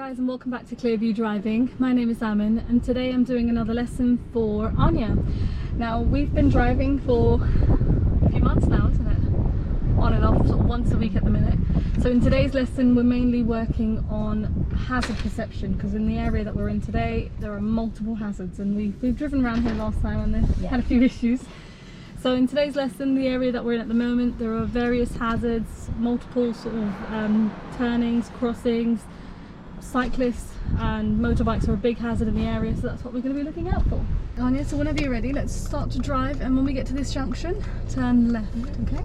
guys, and welcome back to Clearview Driving. My name is Aanya and today I'm doing another lesson for Anya. Now we've been driving for a few months now, isn't it? On and off, sort of once a week at the minute. So in today's lesson we're mainly working on hazard perception, because in the area that we're in today there are multiple hazards, and we've driven around here last time and then had a few issues. So in today's lesson, the area that we're in at the moment, there are various hazards, multiple sort of turnings, crossings. Cyclists and motorbikes are a big hazard in the area, so that's what we're going to be looking out for. Anya, so whenever you're ready, let's start to drive, and when we get to this junction, turn left, okay?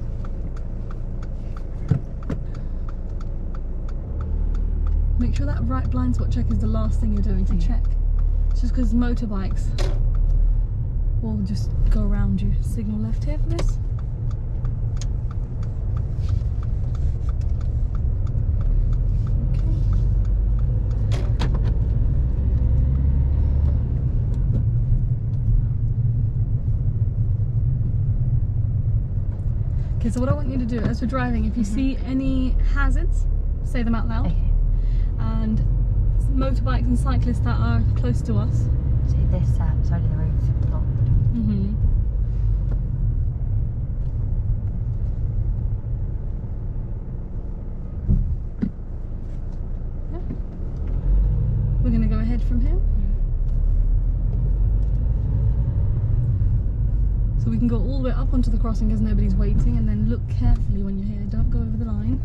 Make sure that right blind spot check is the last thing you're doing to check. It's just because motorbikes will just go around you. Signal left here for this. Okay, so what I want you to do as we're driving, if you see any hazards, say them out loud. Okay. And motorbikes and cyclists that are close to us. So this side of the road's blocked. Yeah. We're going to go ahead from here. So we can go all the way up onto the crossing because nobody's waiting, and then look carefully when you're here. Don't go over the line.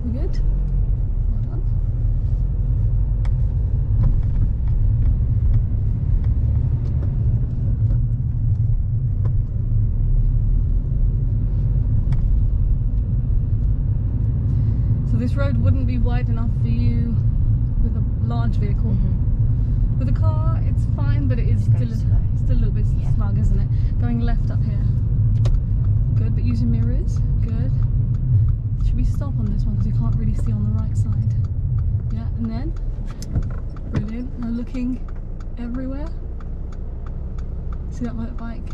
We good? Well done. So this road wouldn't be wide enough for you with a large vehicle. With a car, it's fine, but it is still a little bit snug, isn't it? Going left up here. Good, but using mirrors. Good. Should we stop on this one because you can't really see on the right side? Yeah, and then. Brilliant. Now looking everywhere. See that motorbike?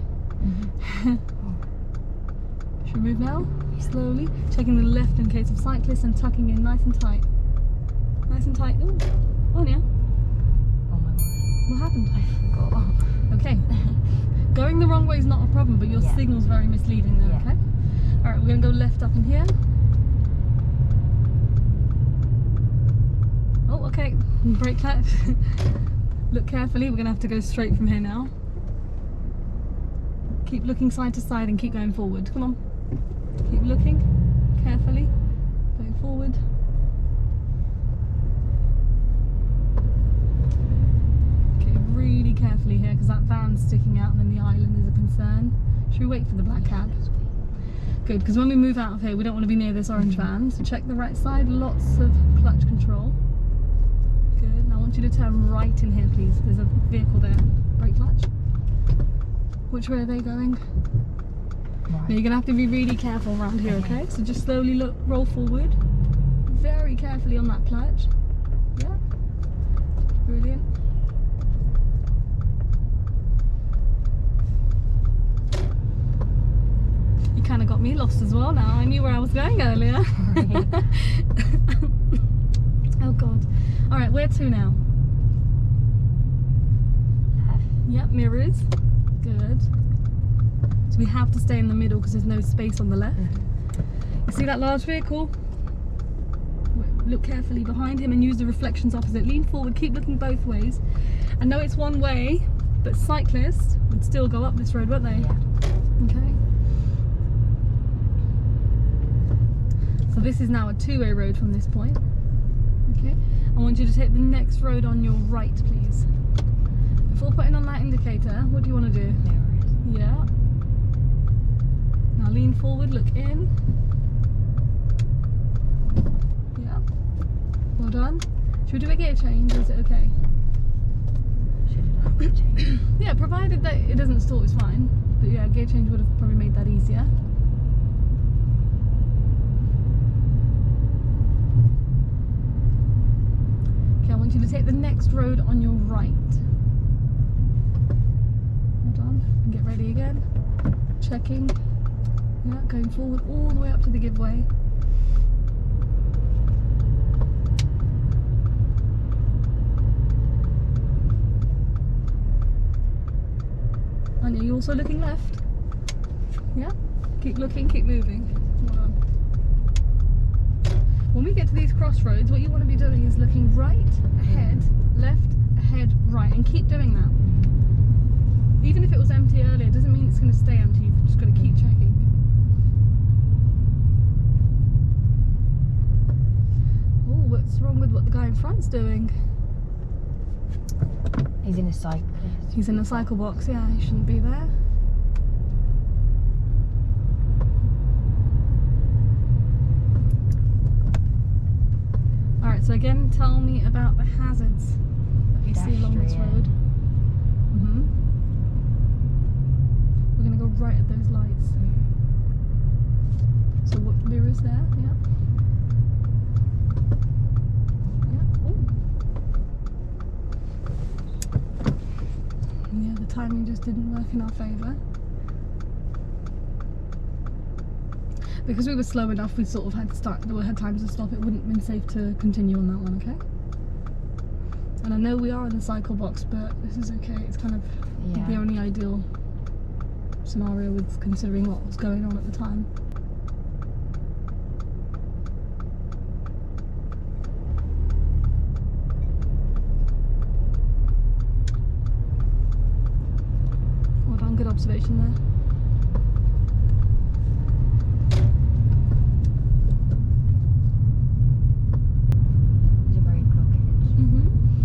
Should we move now? Slowly. Checking the left in case of cyclists and tucking in nice and tight. Nice and tight. Ooh. Anya. What happened? I forgot. Okay. Going the wrong way is not a problem, but your signal's very misleading there, okay? Alright, we're going to go left up in here. Oh, okay. Brake clutch. Look carefully, we're going to have to go straight from here now. Keep looking side to side and keep going forward. Come on. Keep looking carefully. Going forward. Really carefully here because that van's sticking out and then the island is a concern. Should we wait for the black cab? Good, because when we move out of here we don't want to be near this orange van. So check the right side, lots of clutch control. Good, now I want you to turn right in here please. There's a vehicle there. Brake clutch. Which way are they going? Right. Now you're going to have to be really careful around here, okay? So just slowly roll forward. Very carefully on that clutch. Yeah. Brilliant. Kind of got me lost as well now. I knew where I was going earlier. Oh god. Alright, where to now? Left. Yep, mirrors. Good. So we have to stay in the middle because there's no space on the left. You see that large vehicle? Look carefully behind him and use the reflections opposite. Lean forward, keep looking both ways. I know it's one way, but cyclists would still go up this road, won't they? Yeah. Okay. So this is now a two-way road from this point. Okay, I want you to take the next road on your right, please. Before putting on that indicator, what do you want to do? Mirrors. Yeah. Now lean forward, look in. Yeah. Well done. Should we do a gear change or is it okay? Should have done a gear change. Yeah, provided that it doesn't stall, it's fine. But yeah, gear change would have probably made that easier. I want you to take the next road on your right. Hold on, and get ready again. Checking. Yeah, going forward all the way up to the giveaway. also looking left. Yeah, keep looking, keep moving. Well done. When we get to these crossroads, what you want to be doing is looking right, ahead, left, ahead, right, and keep doing that. Even if it was empty earlier, it doesn't mean it's going to stay empty. You've just got to keep checking. Oh, what's wrong with what the guy in front's doing? He's in a cycle. He's in a cycle box, yeah, he shouldn't be there. Alright, so again, tell me about the hazards that you see along this road. We're going to go right at those lights. So what mirror's there? Yeah. Yeah, the timing just didn't work in our favour. Because we were slow enough, we sort of had times to stop. It wouldn't have been safe to continue on that one, okay? And I know we are in the cycle box, but this is okay. It's kind of the only ideal scenario with considering what was going on at the time. Well done, good observation there.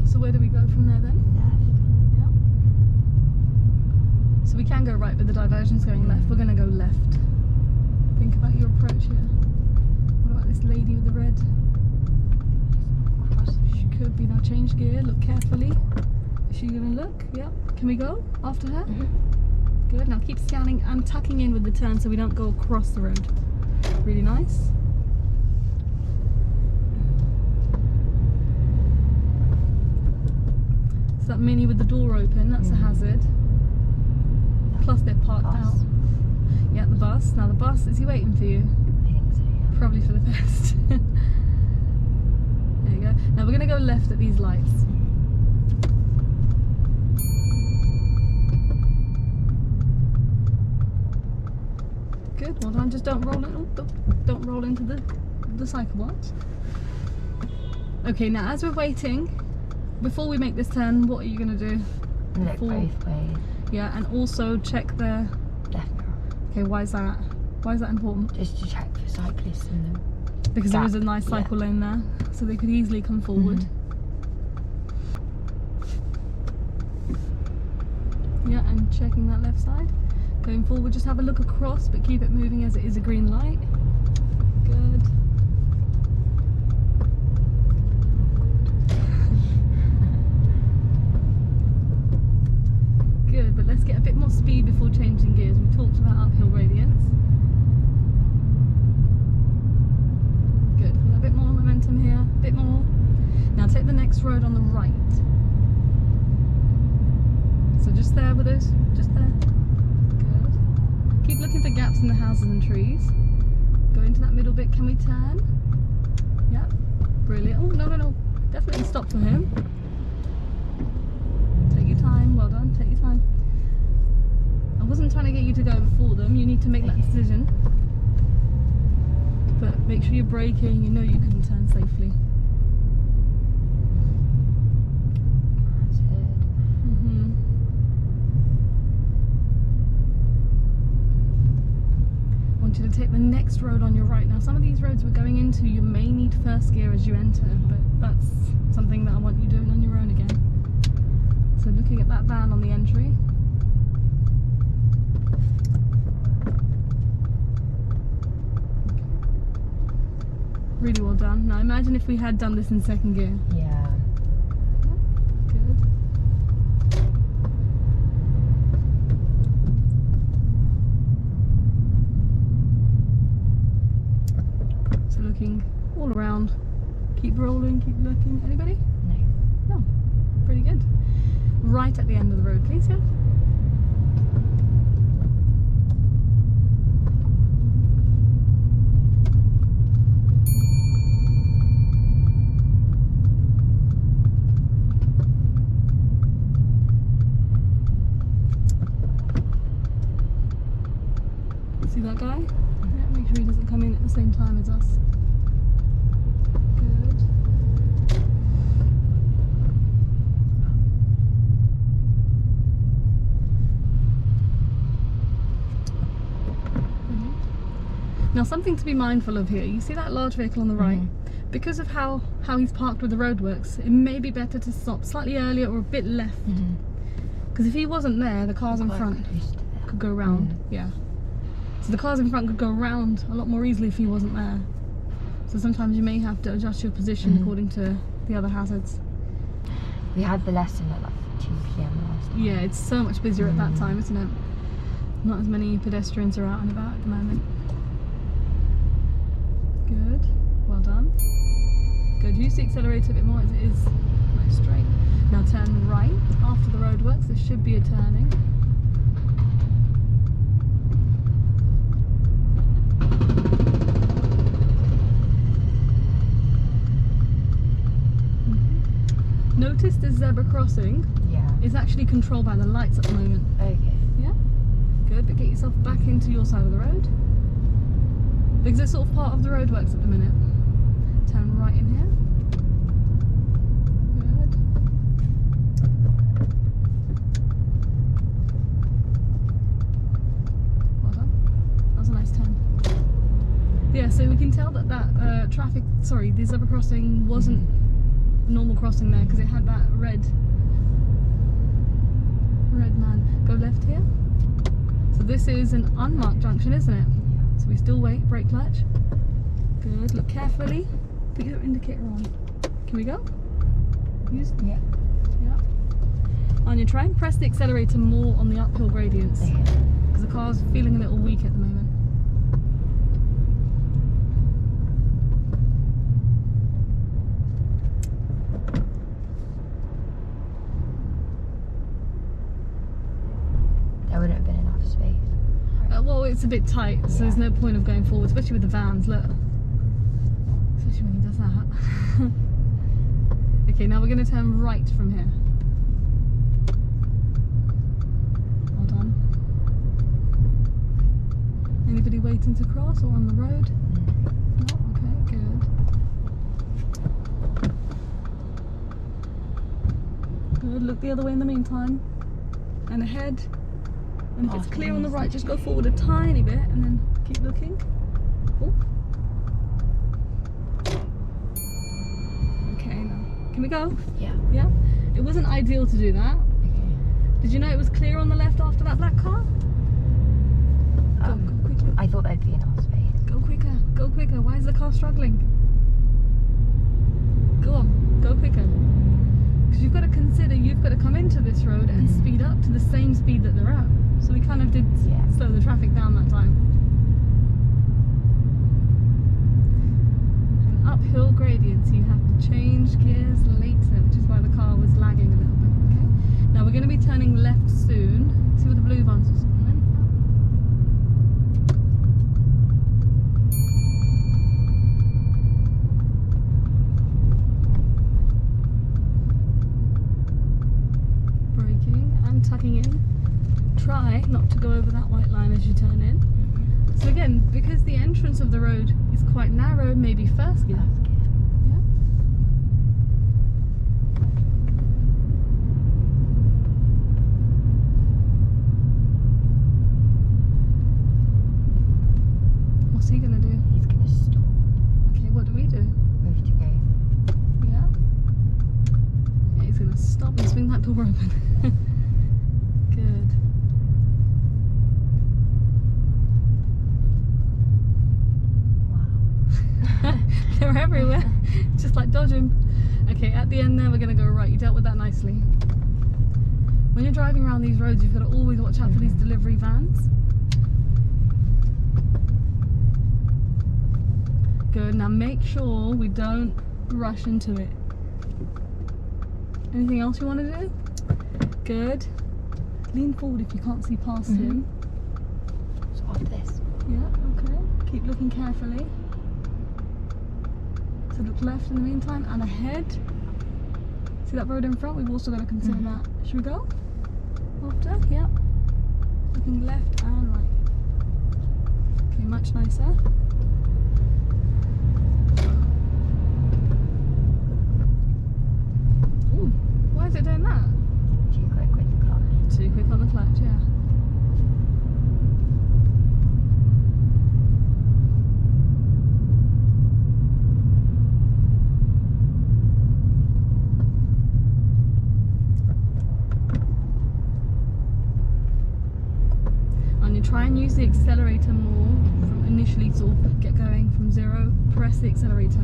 So where do we go from there then? Left. Yeah. So we can go right, but the diversion's going left. We're going to go left. Think about your approach here. What about this lady with the red? She could be. Now change gear. Look carefully. Is she going to look? Yeah. Can we go after her? Good. Now keep scanning and tucking in with the turn so we don't go across the road. Really nice. So that Mini with the door open, that's a hazard. Plus they're parked out. Yeah, the bus. Now the bus, is he waiting for you? I think so, yeah. Probably for the best. There you go. Now we're going to go left at these lights. Good, well done. Just don't roll it. Don't roll into the cycle box. Okay, now as we're waiting, before we make this turn, what are you going to do? Look both ways. Yeah, and also check the Left mirror. Okay, why is that? Why is that important? Just to check for cyclists in them. Because there is a nice cycle lane there, so they could easily come forward. Yeah, and checking that left side. Going forward, just have a look across, but keep it moving as it is a green light. Good. Good, but let's get a bit more speed before changing gears. We talked about uphill gradients. Good, a bit more momentum here, a bit more. Now take the next road on the right. So just there with those, just there. Good. Keep looking for gaps in the houses and trees. Go into that middle bit, can we turn? Yep, brilliant. Oh, no, definitely stop for him. Take your time, well done, take your time. I wasn't trying to get you to go before them, you need to make that decision. But make sure you're braking, you know you can turn safely. That's it. I want you to take the next road on your right. Now some of these roads we're going into, you may need first gear as you enter, but that's something that I want you doing on your own again. So looking at that van on the entry. Really well done. Now imagine if we had done this in second gear. Yeah. Good. So looking all around. Keep rolling, keep looking. Anybody? No. No. Pretty good. Right at the end of the road, please, yeah? same time as us. Good. Now, something to be mindful of here. You see that large vehicle on the right? Because of how he's parked with the roadworks, it may be better to stop slightly earlier or a bit left. Because if he wasn't there, the cars in front could go around. Yeah. So the cars in front could go around a lot more easily if he wasn't there. So sometimes you may have to adjust your position according to the other hazards. We had the lesson at like 2 PM last time. Yeah, it's so much busier at that time, isn't it? Not as many pedestrians are out and about at the moment. Good. Well done. Good. Use the accelerator a bit more as it is nice straight. Now turn right after the roadworks. There should be a turning. Notice the zebra crossing is actually controlled by the lights at the moment. Okay. Yeah? Good, but get yourself back into your side of the road. Because it's sort of part of the roadworks at the minute. Turn right in here. Good. Well done. That was a nice turn. Yeah, so we can tell that the zebra crossing wasn't a normal crossing there because it had that red man. Go left here. So this is an unmarked junction, isn't it? So we still wait, brake clutch. Good, look carefully. Put your indicator on. Can we go? Use? Yeah. Anya, try and press the accelerator more on the uphill gradients. Because the car's feeling a little weak at the moment. There wouldn't have been enough space. Well, it's a bit tight, so there's no point of going forward, especially with the vans, look. Especially when he does that. Okay, now we're going to turn right from here. Well done. Anybody waiting to cross or on the road? No? Okay, good. Good, look the other way in the meantime. And ahead. And if it's clear on the right, just go forward a tiny bit and then keep looking. Oh. Okay, now. Can we go? Yeah. Yeah? It wasn't ideal to do that. Okay. Did you know it was clear on the left after that black car? Go quicker. I thought there'd be enough space. Go quicker. Go quicker. Why is the car struggling? Go on. Go quicker. Because you've got to consider you've got to come into this road and speed up to the same speed that they're at. So we kind of did slow the traffic down that time. And uphill gradients, you have to change gears later, which is why the car was lagging a little bit. Okay. Now we're going to be turning left soon. See where the blue ones are coming. Braking and tucking in. Try not to go over that white line as you turn in. So again, because the entrance of the road is quite narrow, maybe first gear. Yeah. What's he gonna do? He's gonna stop. Okay, what do we do? We have to go. Yeah. Yeah, he's gonna stop and swing that door open. Good. They're everywhere. Just like dodge them. Okay, at the end there we're going to go right. You dealt with that nicely. When you're driving around these roads, you've got to always watch out for these delivery vans. Good, now make sure we don't rush into it. Anything else you want to do? Good. Lean forward if you can't see past him. So off this. Yeah, okay. Keep looking carefully. So look left in the meantime and ahead. See that road in front? We've also got to consider that. Should we go? After? Yep. Looking left and right. Okay, much nicer. try and use the accelerator more from initially sort of get going from 0, press the accelerator.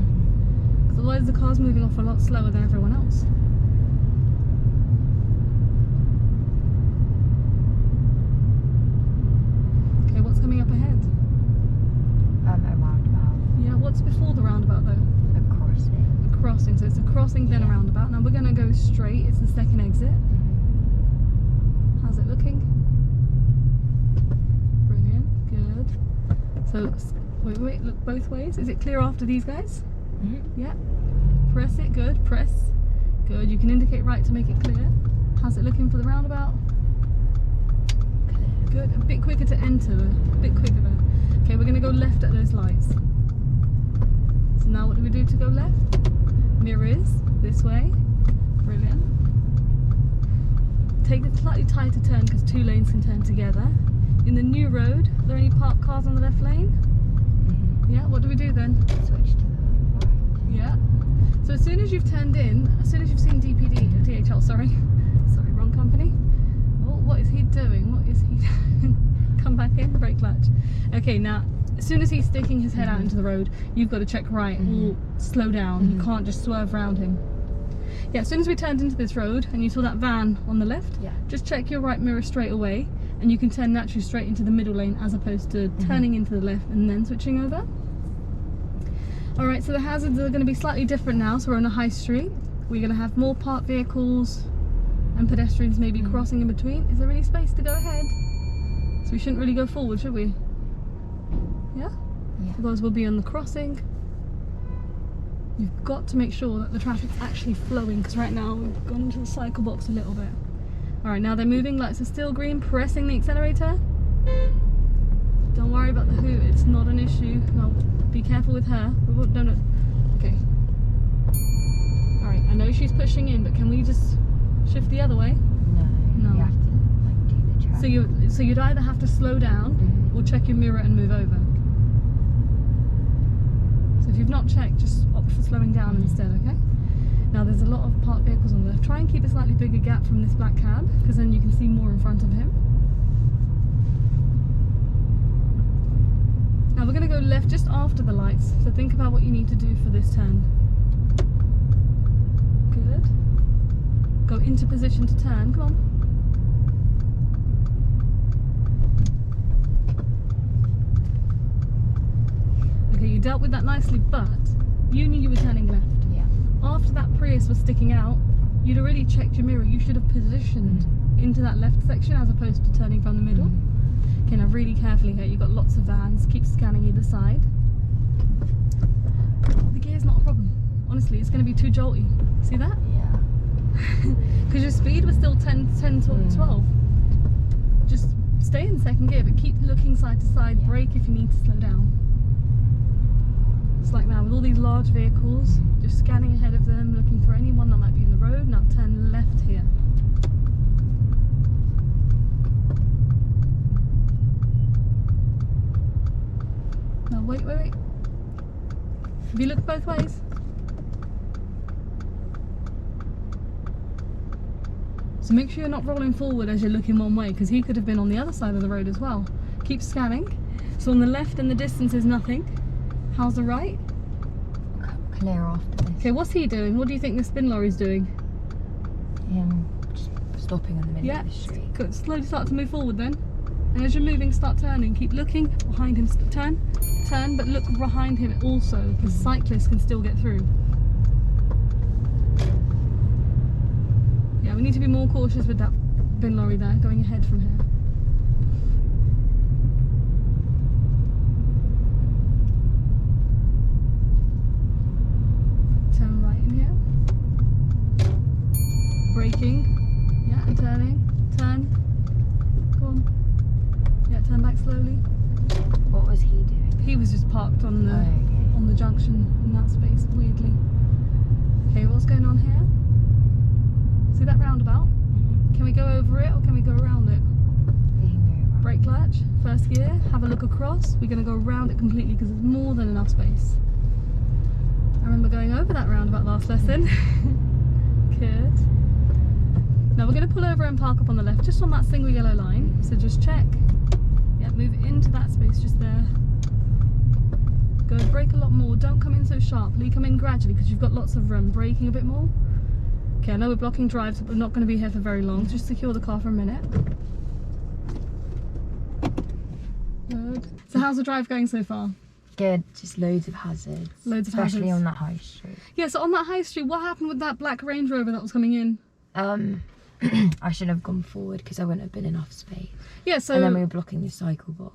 Because otherwise the car's moving off a lot slower than everyone else. Okay, what's coming up ahead? A roundabout. Yeah, what's before the roundabout though? A crossing. A crossing, so it's a crossing then a roundabout. Now we're going to go straight, it's the second exit. How's it looking? Brilliant, good. So, wait, look both ways. Is it clear after these guys? Yeah. Press it, good, press. Good, you can indicate right to make it clear. How's it looking for the roundabout? Clear. Good, a bit quicker to enter, a bit quicker there. Okay, we're going to go left at those lights. So now what do we do to go left? Mirrors, this way. Brilliant. Take a slightly tighter turn because 2 lanes can turn together. In the new road, are there any parked cars on the left lane? Yeah, what do we do then? Switch to the right. Yeah. So as soon as you've turned in, as soon as you've seen DHL, sorry, wrong company. Oh, what is he doing? What is he doing? Come back in, brake clutch. Okay, now, as soon as he's sticking his head out into the road, you've got to check right or slow down. You can't just swerve around him. Yeah, as soon as we turned into this road and you saw that van on the left, just check your right mirror straight away and you can turn naturally straight into the middle lane as opposed to turning into the left and then switching over. Alright, so the hazards are going to be slightly different now, so we're on a high street. We're going to have more parked vehicles and pedestrians maybe crossing in between. Is there any space to go ahead? So we shouldn't really go forward, should we? Yeah? Otherwise we'll be on the crossing. You've got to make sure that the traffic's actually flowing because right now we've gone into the cycle box a little bit. Alright, now they're moving, lights are still green, pressing the accelerator. Don't worry about the hoot, it's not an issue. No, be careful with her. Okay. Alright, I know she's pushing in, but can we just shift the other way? No. You have to do the track. So you'd either have to slow down or check your mirror and move over. So if you've not checked, just opt for slowing down instead, okay? Now there's a lot of parked vehicles on the left. Try and keep a slightly bigger gap from this black cab, because then you can see more in front of him. Now we're going to go left just after the lights, so think about what you need to do for this turn. Good. Go into position to turn, come on. Okay, you dealt with that nicely, but you knew you were turning left. Yeah. After that Prius was sticking out, you'd already checked your mirror. You should have positioned into that left section as opposed to turning from the middle. Okay, now really carefully here. You've got lots of vans. Keep scanning either side. The gear's not a problem. Honestly, it's going to be too jolty. See that? Yeah. Because your speed was still 10 to 12. Just stay in second gear, but keep looking side to side. Brake if you need to slow down. It's like now with all these large vehicles, just scanning ahead of them, looking for anyone that might be in the road. Now turn left here. Now wait. Have you looked both ways? So make sure you're not rolling forward as you're looking one way, because he could have been on the other side of the road as well. Keep scanning. So on the left in the distance is nothing. How's the right? Clear after this. Okay, what's he doing? What do you think the spin lorry's doing? Just stopping in the middle of the street. Good. Slowly start to move forward then. And as you're moving, start turning. Keep looking behind him. Turn, but look behind him also, because cyclists can still get through. Yeah, we need to be more cautious with that bin lorry there, going ahead from here. Turn right in here. Braking. Yeah, and turning. Turn. Go on. Yeah, turn back slowly. What was he doing? He was just parked on the junction in that space, weirdly. Okay, what's going on here? See that roundabout? Can we go over it or can we go around it? Brake clutch, first gear, have a look across. We're going to go around it completely because there's more than enough space. I remember going over that roundabout last lesson. Good. Now we're going to pull over and park up on the left, just on that single yellow line. So just check. Yeah, move into that space just there. Go brake a lot more. Don't come in so sharply. Come in gradually because you've got lots of room. Braking a bit more. Okay, I know we're blocking drives, but we're not going to be here for very long. Just secure the car for a minute. Good. So how's the drive going so far? Good, just loads of hazards. Loads of especially hazards. on that high street. Yeah, so on that high street, what happened with that black Range Rover that was coming in? I should have gone forward because I wouldn't have been enough space. Yeah, so... And then we were blocking the cycle box.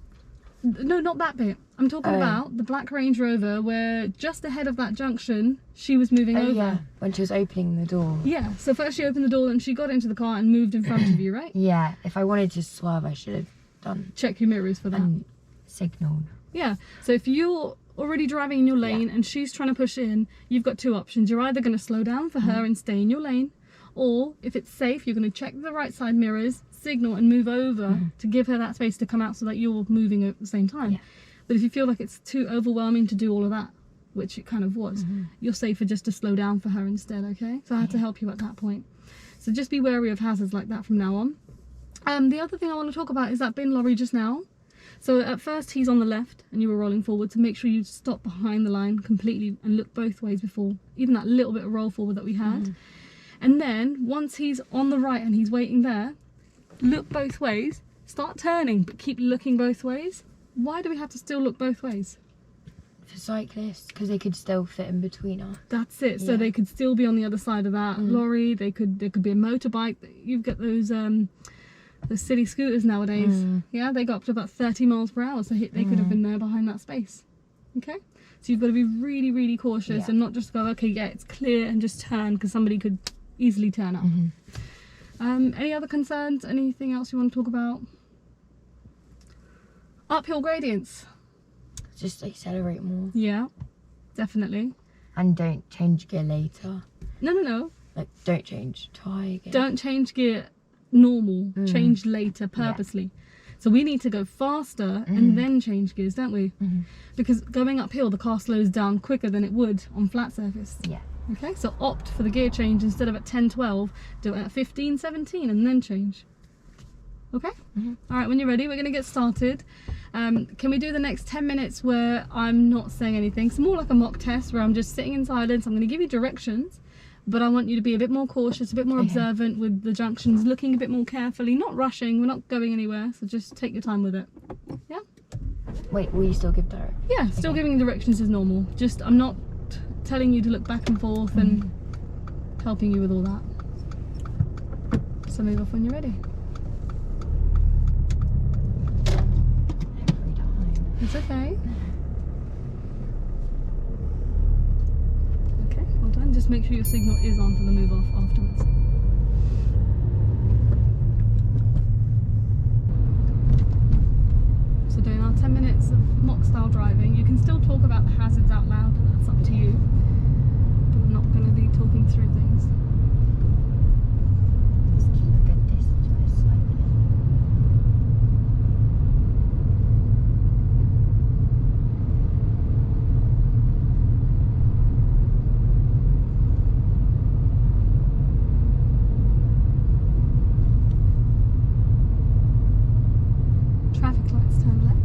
No, not that bit. I'm talking about the black Range Rover where just ahead of that junction, she was moving over. Yeah, when she was opening the door. Yeah, so first she opened the door and she got into the car and moved in front of you, right? Yeah, if I wanted to swerve, I should have done... Check your mirrors for that. And signalled. Yeah, so if you're already driving in your lane and she's trying to push in, you've got two options. You're either going to slow down for her and stay in your lane, or if it's safe, you're going to check the right side mirrors, signal and move over to give her that space to come out so that you're moving at the same time. Yeah. But if you feel like it's too overwhelming to do all of that, which it kind of was, you're safer just to slow down for her instead, okay? So I had to help you at that point. So just be wary of hazards like that from now on. The other thing I want to talk about is that bin lorry just now. So at first he's on the left and you were rolling forward, to make sure you stop behind the line completely and look both ways before, even that little bit of roll forward that we had. And then once he's on the right and he's waiting there, look both ways, start turning, but keep looking both ways. Why do we have to still look both ways? For cyclists, because they could still fit in between us. That's it. So they could still be on the other side of that lorry. There could be a motorbike. You've got those city scooters nowadays. Yeah, they got up to about 30 miles per hour, so they could have been there behind that space. Okay, so you've got to be really, really cautious and not just go, okay, yeah, it's clear, and just turn, because somebody could easily turn up. Any other concerns? Anything else you want to talk about? Uphill gradients. Just accelerate more. Yeah, definitely. And don't change gear later. No. Like, don't change tire gear. Don't change gear normal. Change later purposely. So we need to go faster and then change gears, don't we? Because going uphill, the car slows down quicker than it would on flat surface. Yeah. Okay, so opt for the gear change instead of at 10, 12, do it at 15, 17 and then change. Okay? All right, when you're ready, we're going to get started. Can we do the next 10 minutes where I'm not saying anything? It's more like a mock test where I'm just sitting in silence. I'm going to give you directions, but I want you to be a bit more cautious, a bit more observant with the junctions, looking a bit more carefully, not rushing. We're not going anywhere, so just take your time with it. Yeah? Wait, will you still give directions? Yeah, still giving directions as normal. Just, I'm not telling you to look back and forth and helping you with all that. So move off when you're ready. Every time. It's okay. Okay, well done. Just make sure your signal is on for the move off afterwards. So doing our 10 minutes of mock style driving. You can still talk about the hazards out loud, that's up to you. But we're not going to be talking through things. Just keep a good distance with this cyclist. Traffic lights turn left.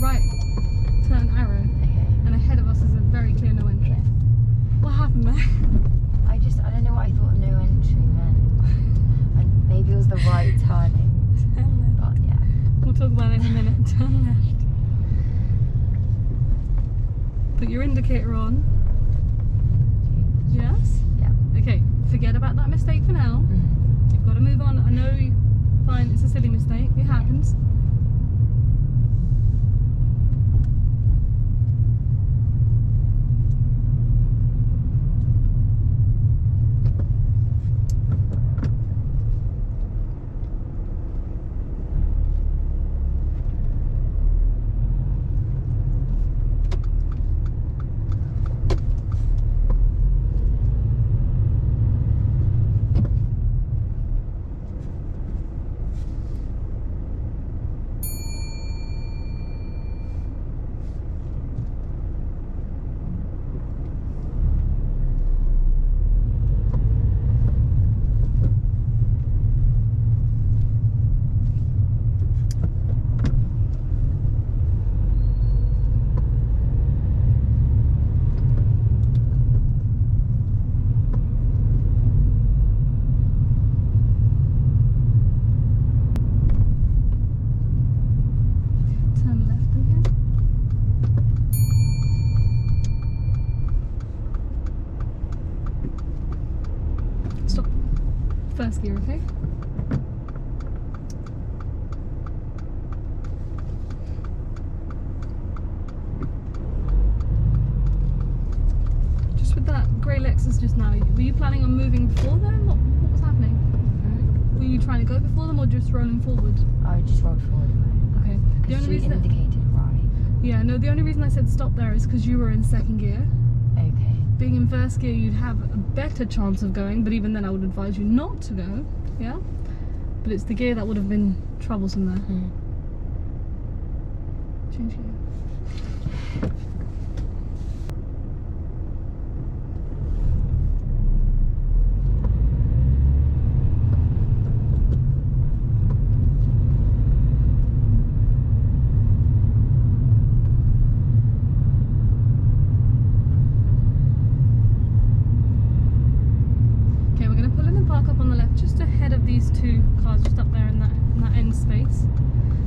right turn arrow. Okay. And ahead of us is a very clear no entry. Yeah. What happened there? I don't know what I thought no entry meant. And maybe it was the right turning. Turn left. But yeah. We'll talk about it in a minute. Turn left. Put your indicator on. Yes? Yeah. Okay, forget about that mistake for now. Mm. You've got to move on. I know you find it's a silly mistake. It happens. Turn left again. Stop. First gear, okay? Just with that grey Lexus just now, were you planning on moving before them? What was happening? Were you trying to go before them or just rolling forward? I just rolled forward. Okay. The Because only she reason indicated right. yeah, no, the only reason I said stop there is because you were in second gear. Okay. Being in first gear, you'd have a better chance of going, but even then I would advise you not to go, yeah? But it's the gear that would have been troublesome there. Mm. Change gear. Okay, we're going to pull in and park up on the left, just ahead of these two cars, just up there in that end space.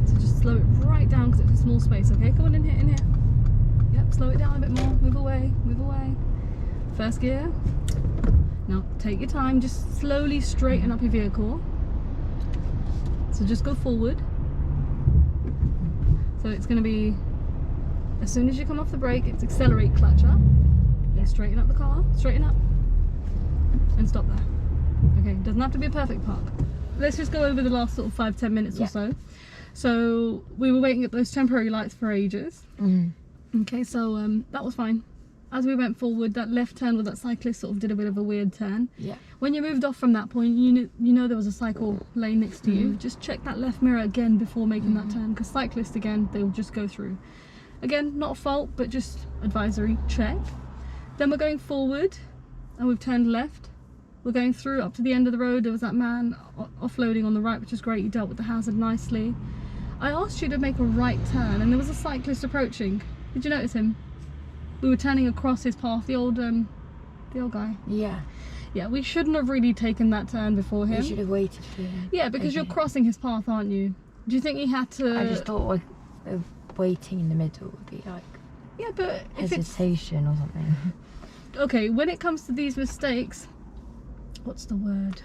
So just slow it right down because it's a small space. Okay, come on in here, in here. Yep, slow it down a bit more. Move away, move away. First gear. Now take your time. Just slowly straighten up your vehicle. So just go forward. So it's going to be, as soon as you come off the brake, it's accelerate, clutch up. Then straighten up the car. Straighten up. And stop there. Okay, doesn't have to be a perfect park. Let's just go over the last sort of 5-10 minutes or so. So we were waiting at those temporary lights for ages. Mm. Okay, so that was fine. As we went forward, that left turn with that cyclist sort of did a bit of a weird turn. Yeah. When you moved off from that point, you know there was a cycle lane next to you. Just check that left mirror again before making that turn, because cyclists, again, they'll just go through. Again, not a fault, but just advisory, check. Then we're going forward, and we've turned left. We're going through up to the end of the road. There was that man offloading on the right, which is great. You dealt with the hazard nicely. I asked you to make a right turn, and there was a cyclist approaching. Did you notice him? We were turning across his path, the old guy. Yeah. Yeah, we shouldn't have really taken that turn before him. You should have waited for him. Yeah, because you're crossing his path, aren't you? Do you think he had to... I just thought like, waiting in the middle would be like Yeah, but if it's... hesitation or something. Okay, when it comes to these mistakes, what's the word?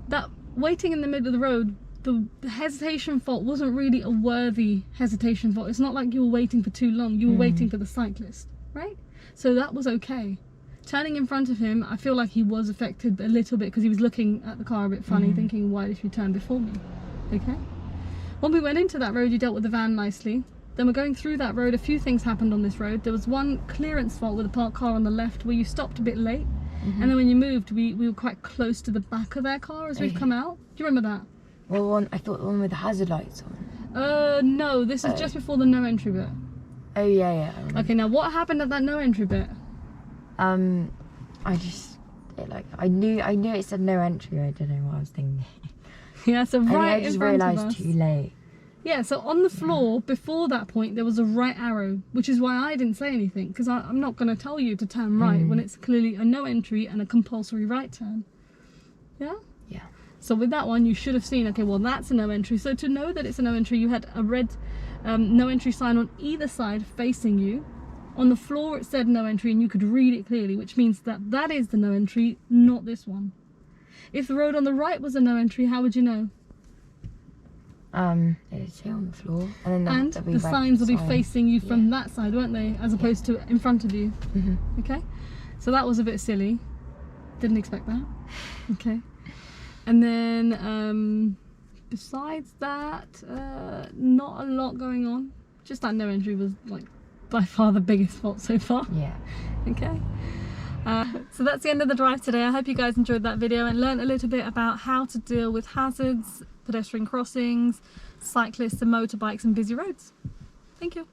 That waiting in the middle of the road, the hesitation fault wasn't really a worthy hesitation fault. It's not like you were waiting for too long. You were waiting for the cyclist, right? So that was okay. Turning in front of him, I feel like he was affected a little bit because he was looking at the car a bit funny, thinking, why did you turn before me? Okay. When we went into that road, you dealt with the van nicely. Then we're going through that road. A few things happened on this road. There was one clearance fault with a parked car on the left where you stopped a bit late. And then when you moved, we were quite close to the back of their car as we've come out. Do you remember that? Well, I thought the one with the hazard lights on. No, this is just before the no entry bit. Oh yeah. Okay, now what happened at that no entry bit? I knew it said no entry. I don't know what I was thinking. Yeah, so I right just in front of realised us. too late. Yeah, so on the floor before that point there was a right arrow, which is why I didn't say anything, because I'm not going to tell you to turn right when it's clearly a no entry and a compulsory right turn. Yeah? Yeah. So with that one you should have seen, okay, well that's a no entry. So to know that it's a no entry, you had a red no entry sign on either side facing you. On the floor it said no entry and you could read it clearly, which means that that is the no entry, not this one. If the road on the right was a no entry, how would you know? It would say on the floor, and then The signs will be facing you from that side, won't they, as opposed to in front of you. Okay, so that was a bit silly, didn't expect that. Okay, and then besides that, not a lot going on, just that no entry was like by far the biggest fault so far. Yeah. Okay, so that's the end of the drive today. I hope you guys enjoyed that video and learned a little bit about how to deal with hazards, pedestrian crossings, cyclists and motorbikes and busy roads. Thank you.